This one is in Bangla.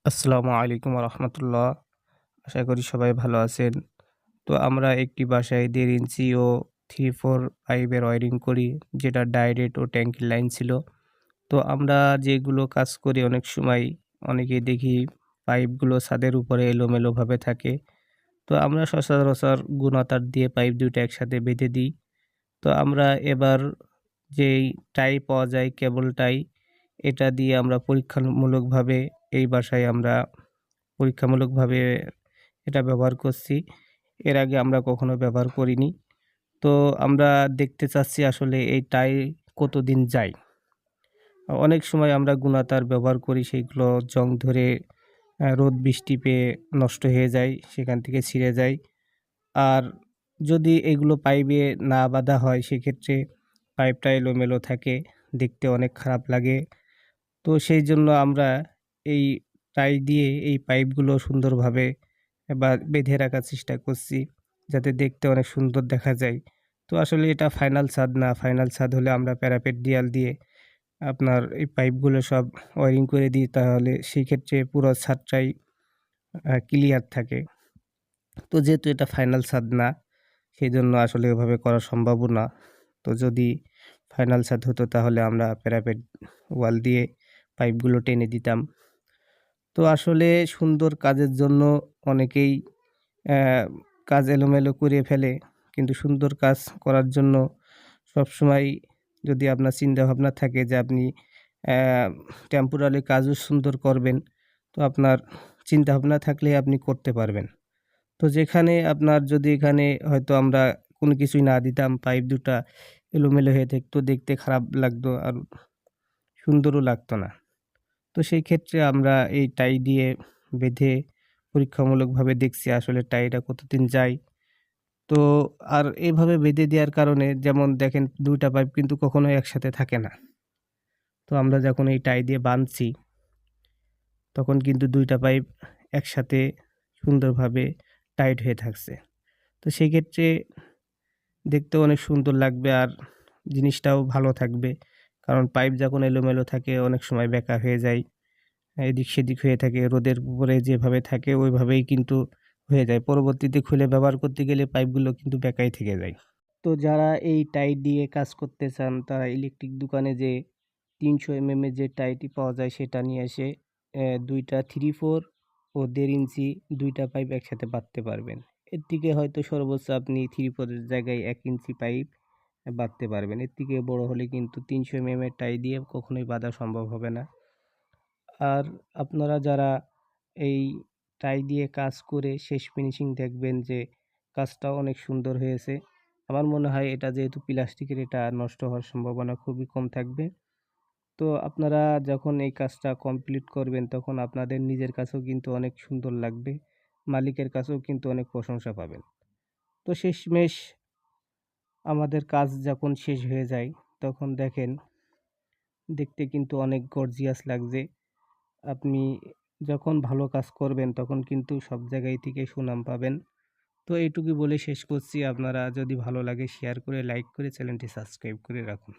আসসালামু আলাইকুম রহমতুল্লাহ। আশা করি সবাই ভালো আছেন। তো আমরা একটি বাসায় ১.৫ ইঞ্চি ও 3-4 পাইপের ওয়্যারিং করি, যেটা ডাইরেক্ট ও ট্যাঙ্কির লাইন ছিল। তো আমরা যেগুলো কাজ করি অনেক সময় অনেকেই দেখি পাইপগুলো ছাদের উপরে এলোমেলোভাবে থাকে। তো আমরা সচরাচর গুণাতার দিয়ে পাইপ ২ টা একসাথে বেঁধে দিই। তো আমরা এবার যেই টাই পাওয়া যায় কেবল টাই, এটা দিয়ে আমরা পরীক্ষামূলকভাবে এই বাসায় আমরা পরীক্ষামূলকভাবে এটা ব্যবহার করছি। এর আগে আমরা কখনো ব্যবহার করিনি। তো আমরা দেখতে চাচ্ছি আসলে এই টাই কতদিন যায়। অনেক সময় আমরা গুণাতার ব্যবহার করি, সেগুলো জং ধরে রোদ বৃষ্টি পেয়ে নষ্ট হয়ে যায়, সেখান থেকে ছিঁড়ে যায়। আর যদি এগুলো পাইপে না বাঁধা হয় সেক্ষেত্রে পাইপটা এলোমেলো থাকে, দেখতে অনেক খারাপ লাগে। তো সেইজন্য আমরা এই টাই দিয়ে এই পাইপগুলো সুন্দরভাবে বেঁধে রাখার চেষ্টা করছি, যাতে দেখতে অনেক সুন্দর দেখা যায়। তো আসলে এটা ফাইনাল ছাদ না, ফাইনাল ছাদ হলে আমরা প্যারাপেট দেয়াল দিয়ে আপনার এই পাইপগুলো সব ওয়্যারিং করে দিই, তাহলে সেই ক্ষেত্রে পুরো ছাদটাই ক্লিয়ার থাকে। তো যেহেতু এটা ফাইনাল ছাদ না, সেজন্য আসলে এভাবে করা সম্ভবও না। তো যদি ফাইনাল ছাদ হতো তাহলে আমরা প্যারাপেট ওয়াল দিয়ে পাইপগুলো টেনে দিতাম। তো আসলে সুন্দর কাজের জন্য অনেকেই অ্যা কাজ এলোমেলো করে ফেলে। কিন্তু সুন্দর কাজ করার জন্য সবসময় যদি আপনার চিন্তাভাবনা থাকে যে আপনি অ্যা টেম্পোরারি কাজও সুন্দর করবেন, তো আপনার চিন্তাভাবনা থাকলে আপনি করতে পারবেন। তো যেখানে আপনার যদি এখানে হয়তো আমরা কোনো কিছুই না দিতাম, পাইপ ২ টা এলোমেলো হয়ে থাকতো, দেখতে খারাপ লাগতো আর সুন্দরও লাগতো না। তো সেই ক্ষেত্রে আমরা এই টাই দিয়ে বেঁধে পরীক্ষামূলকভাবে দেখছি আসলে টাইটা কতদিন যায়। তো আর এভাবে বেঁধে দেওয়ার কারণে যেমন দেখেন ২ টা পাইপ কিন্তু কখনোই একসাথে থাকে না। তো আমরা যখন এই টাই দিয়ে বাঁধছি তখন কিন্তু ২ টা পাইপ একসাথে সুন্দরভাবে টাইট হয়ে থাকছে। তো সেই ক্ষেত্রে দেখতেও অনেক সুন্দর লাগবে আর জিনিসটাও ভালো থাকবে। কারণ পাইপ যখন এলোমেলো থাকে অনেক সময় বেঁকা হয়ে যায়। এদিক সেদিক হয়ে থাকে, রোদের উপরে যেভাবে থাকে ওইভাবেই কিন্তু হয়ে যায়। পরবর্তীতে খুলে ব্যবহার করতে গেলে পাইপগুলো কিন্তু বেঁকাই থেকে যায়। তো যারা এই টাই দিয়ে কাজ করতে চান তারা ইলেকট্রিক দোকানে যেয়ে ৩০০ এর যে টাইটি পাওয়া যায় সেটা নিয়ে এসে ২ টা 3-4 ও ১.৫ ইঞ্চি ২ টা পাইপ একসাথে বাঁধতে পারবেন। এর থেকে হয়তো সর্বোচ্চ আপনি 3-4 এর জায়গায় ১ ইঞ্চি পাইপ বাঁধতে পারবেন। এর থেকে বড় হলে কিন্তু ৩০০ এর টাই দিয়ে কখনোই বাঁধা সম্ভব হবে না। আর আপনারা যারা এই টাই দিয়ে কাজ করে শেষ ফিনিশিং দেখবেন যে কাজটাও অনেক সুন্দর হয়েছে। আমার মনে হয় এটা যেহেতু প্লাস্টিকের, এটা নষ্ট হওয়ার সম্ভাবনা খুবই কম থাকবে। তো আপনারা যখন এই কাজটা কমপ্লিট করবেন তখন আপনাদের নিজের কাছেও কিন্তু অনেক সুন্দর লাগবে। মালিকের কাছেও কিন্তু অনেক প্রশংসা পাবেন। তো শেষমেশ আমাদের কাজ যখন শেষ হয়ে যায় তখন দেখেন দেখতে কিন্তু অনেক গর্জিয়াস লাগছে। আপনি যখন ভালো কাজ করবেন তখন কিন্তু সব জায়গায় থেকে সুনাম পাবেন। তো এইটুকুই বলে শেষ করছি। আপনারা যদি ভালো লাগে শেয়ার করে, লাইক করে চ্যানেলটি সাবস্ক্রাইব করে রাখুন।